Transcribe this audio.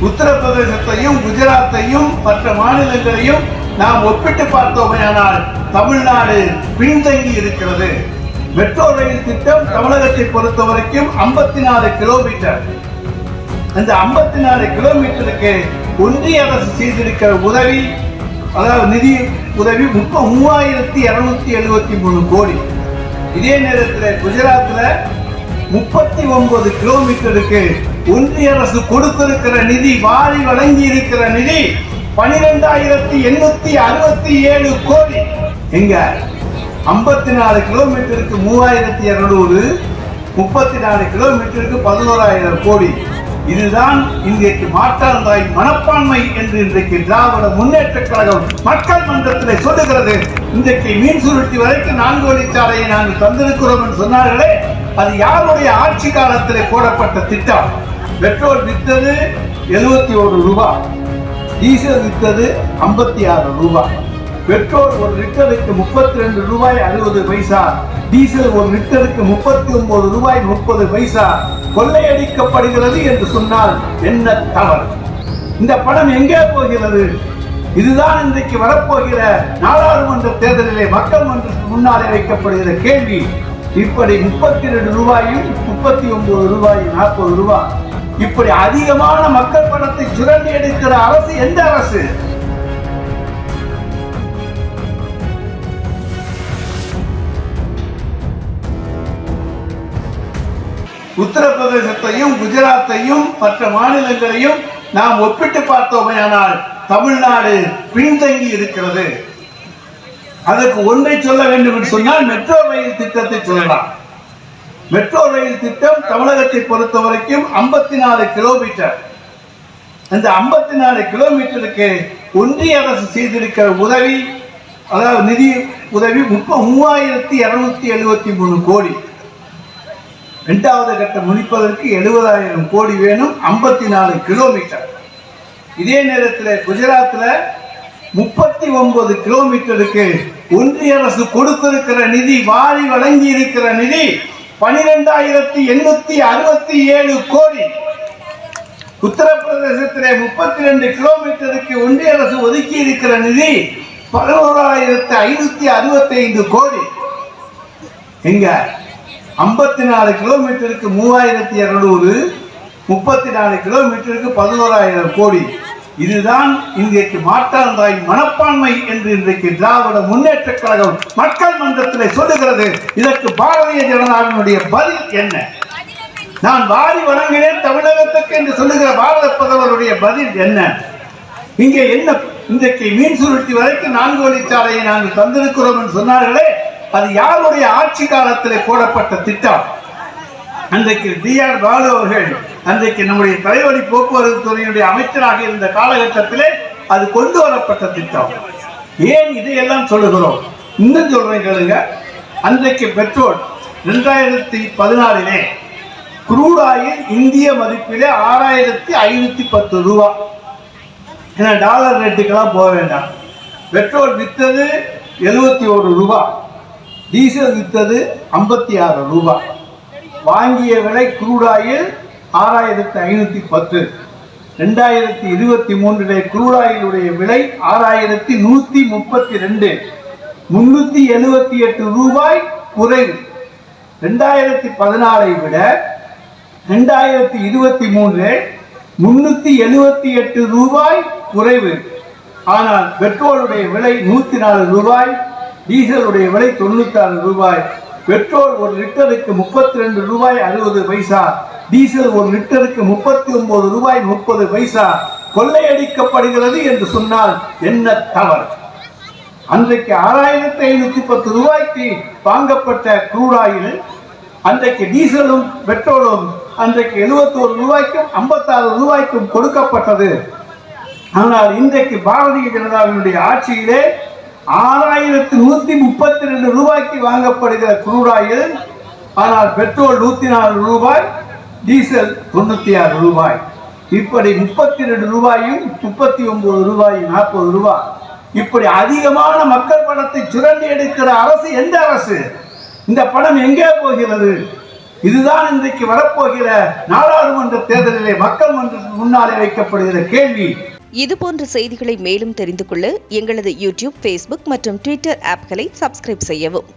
உத்தரப்பிரதேசத்தையும் குஜராத்தையும் மற்ற மாநிலங்களையும் நாம் ஒப்பிட்டு பார்த்தோமேயானால் தமிழ்நாடு பின்தங்கி இருக்கிறது. மெட்ரோ ரயில் திட்டம் தமிழகத்தை பொறுத்த வரைக்கும் 54 கிலோமீட்டர். அந்த 54 கிலோமீட்டருக்கு ஒன்றிய அரசு செய்திருக்கிற உதவி, அதாவது நிதி உதவி 3273 கோடி. இதே நேரத்தில் குஜராத்தில் 39 கிலோமீட்டருக்கு ஒன்றிய அரசு கொடுத்திருக்கிற நிதி, வாரி வழங்கி இருக்கிற நிதி 12867 கோடி. எங்க 54 கிலோமீட்டருக்கு 3200, 34 கிலோமீட்டருக்கு 11000 கோடி. இதுதான் இன்றைக்கு மாற்றாந்தாய் மனப்பான்மை என்று இன்றைக்கு திராவிட முன்னேற்ற கழகம் மக்கள் மன்றத்தில் சொல்லுகிறது. இன்றைக்கு மீன் சுருட்டி வரைக்கும் 4 வழிச்சாலையை நாங்கள் தந்திருக்கிறோம் என்று சொன்னார்களே, அது யாருடைய ஆட்சி காலத்தில் போடப்பட்ட திட்டம்? பெட்ரோல் வித்தது 71 ரூபாய், டீசல் வித்தது 56 ரூபாய். பெட்ரோல் ஒரு லிட்டருக்கு 32 ரூபாய் 60 பைசா, டீசல் ஒரு லிட்டருக்கு 39 ரூபாய் 30 பைசா கொள்ளையடிக்கப்படுகிறது என்று சொன்னால் என்ன தவறு? இந்த பணம் எங்கே போகிறது? இதுதான் இன்றைக்கு வரப்போகிற நாடாளுமன்ற தேர்தலிலே மக்கள் மன்றத்துக்கு முன்னாலே வைக்கப்படுகிற கேள்வி. இப்படி 32 ரூபாயும் 39 ரூபாயும் 40 ரூபாய், இப்படி அதிகமான மக்கள் பணத்தை சுரண்டி எடுக்கிற அரசு எந்த அரசு? உத்தரப்பிரதேசத்தையும் குஜராத்தையும் மற்ற மாநிலங்களையும் நாம் ஒப்பிட்டு பார்த்தோமேயானால் தமிழ்நாடு பின்தங்கி இருக்கிறது. அதற்கு ஒன்றை சொல்ல வேண்டும் என்று சொன்னால் மெட்ரோ ரயில் திட்டத்தை சொல்லலாம். மெட்ரோ ரயில் திட்டம் தமிழகத்தை பொறுத்த வரைக்கும் 54 கிலோமீட்டர். அந்த 54 கிலோமீட்டருக்கு ஒன்றிய அரசு செய்திருக்கிற உதவி, அதாவது நிதி உதவி 3273 கோடி. இரண்டாவது கட்டம் முடிப்பதற்கு 70,000 கோடி வேணும், 54 கிலோமீட்டர். இதே நேரத்தில் குஜராத்தில் 39 கிலோமீட்டருக்கு ஒன்றிய அரசு கொடுத்திருக்கிற நிதி, வாரி வழங்கி இருக்கிற நிதி 12,867 கோடி. உத்தரப்பிரதேசத்திலே 32 கிலோமீட்டருக்கு ஒன்றிய அரசு ஒதுக்கி இருக்கிற நிதி 11,565 கோடி. எங்க 54 கிலோமீட்டருக்கு 3,200, 34 கிலோமீட்டருக்கு 11,000 கோடி. இதுதான் இன்றைக்கு மாற்றாந்தாய் மனப்பான்மை என்று இன்றைக்கு திராவிட முன்னேற்ற கழகம் மக்கள் மன்றத்தில் சொல்லுகிறது. இதற்கு பாரதிய ஜனதாவினுடைய பதில் என்ன? நான் வாரி வழங்கினேன் தமிழகத்துக்கு என்று சொல்லுகிற பாரத பிரதமருடைய பதில் என்ன? இங்கே என்ன? இன்றைக்கு மீன் சுருட்டி வரைக்கும் 4 வழிச்சாலையை நாங்கள் தந்திருக்கிறோம் என்று சொன்னார்களே, அது யாருடைய ஆட்சி காலத்தில் போடப்பட்ட திட்டம்? அன்றைக்கு DR பாலு அவர்கள் அன்றைக்கு நம்முடைய தலைவலி போக்குவரத்து துறையினுடைய அமைச்சராக இருந்த காலகட்டத்திலே அது கொண்டு வரப்பட்ட திட்டம். ஏன் இதையெல்லாம் சொல்லுகிறோம்? இன்னும் சொல்றேன் கேளுங்க. அன்றைக்கு பெட்ரோல் 2014 குரூட் ஆயில் இந்திய மதிப்பிலே 6,510 ரூபாய். ஏன்னா டாலர் ரேட்டுக்கெல்லாம் போக வேண்டாம். பெட்ரோல் வித்தது 71 ரூபாய், டீசல் வித்தது 56 ரூபாய். வாங்கிய விலை குரூட் ஆயில் 6,510. 2023 குரூட் ஆயிலுடைய விலை 6,132, 378 ரூபாய் குறைவு. 2014 விட 2023 378 ரூபாய் குறைவு. ஆனால் பெட்ரோலுடைய விலை 104 ரூபாய், டீசலுடைய விலை 96 ரூபாய். பெட்ரோல் ஒரு லிட்டருக்கு 32 ரூபாய் 60 பைசா, டீசல் ஒரு லிட்டருக்கு 39 ரூபாய் 30 பைசா கொள்ளையடிக்கப்படுகிறது என்று சொன்னால் என்ன தவறு? அன்றைக்கு 6,510 ரூபாய்க்கு வாங்கப்பட்ட குரூட் ஆயில், அன்றைக்கு டீசலும் பெட்ரோலும் அன்றைக்கு 71 ரூபாய்க்கும் 56 ரூபாய்க்கும் கொடுக்கப்பட்டது. ஆனால் இன்றைக்கு பாரதிய ஜனதாவினுடைய ஆட்சியிலே 6,132 ரூபாய்க்கு வாங்கப்படுகிற குரூட் ஆயில், ஆனால் பெட்ரோல் 104 ரூபாய், டீசல் 96 ரூபாய். இப்படி 32 ரூபாயும் 39 ரூபாயும் 40 ரூபாய், இப்படி அதிகமான மக்கள் பணத்தை சுரண்டி எடுக்கிற அரசு எந்த அரசு? இந்த பணம் எங்கே போகிறது? இதுதான் இன்றைக்கு வரப்போகிற நாடாளுமன்ற தேர்தலிலே மக்கள் மன்றத்திற்கு முன்னாலே வைக்கப்படுகிற கேள்வி. இதுபோன்ற செய்திகளை மேலும் தெரிந்து கொள்ள எங்களது யூடியூப், ஃபேஸ்புக் மற்றும் ட்விட்டர் ஆப்களை சப்ஸ்கிரைப் செய்யவும்.